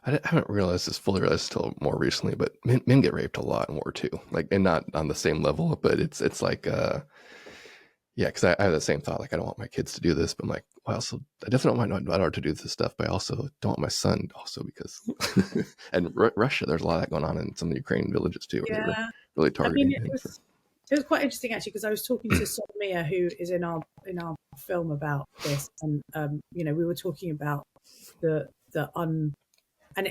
I haven't realized this fully realized until more recently, but men get raped a lot in war too. Like, and not on the same level, but it's like, yeah, because I have the same thought. Like, I don't want my kids to do this, but I'm like, well, also, I definitely don't want my daughter to do this stuff, but I also don't want my son also because, and Russia, there's a lot of that going on in some of the Ukrainian villages too, where they were Yeah. really I mean, targeting it him. was quite interesting actually, because I was talking to Sonia, who is in our film about this, and you know, we were talking about and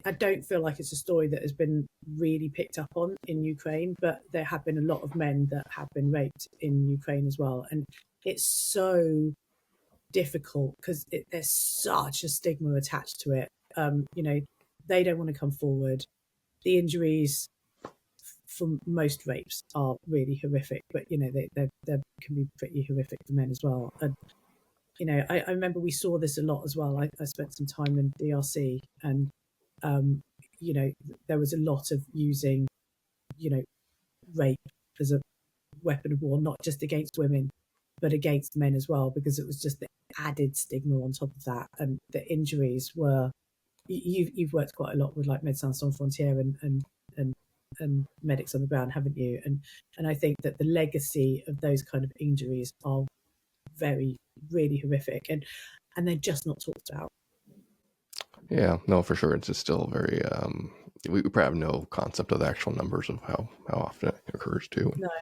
I don't feel like it's a story that has been really picked up on in Ukraine, but there have been a lot of men that have been raped in Ukraine as well, and it's so difficult because there's such a stigma attached to it. You know, they don't want to come forward. The injuries from most rapes are really horrific, but you know they can be pretty horrific for men as well. And you know, I remember we saw this a lot as well. I spent some time in DRC, and you know, there was a lot of using, you know, rape as a weapon of war, not just against women, but against men as well, because it was just the added stigma on top of that, and the injuries were. You've worked quite a lot with like Médecins Sans Frontières and medics on the ground, haven't you? And I think that the legacy of those kind of injuries are really horrific, and they're just not talked about. Yeah, no, for sure. It's just still very, we probably have no concept of the actual numbers of how often it occurs too. No,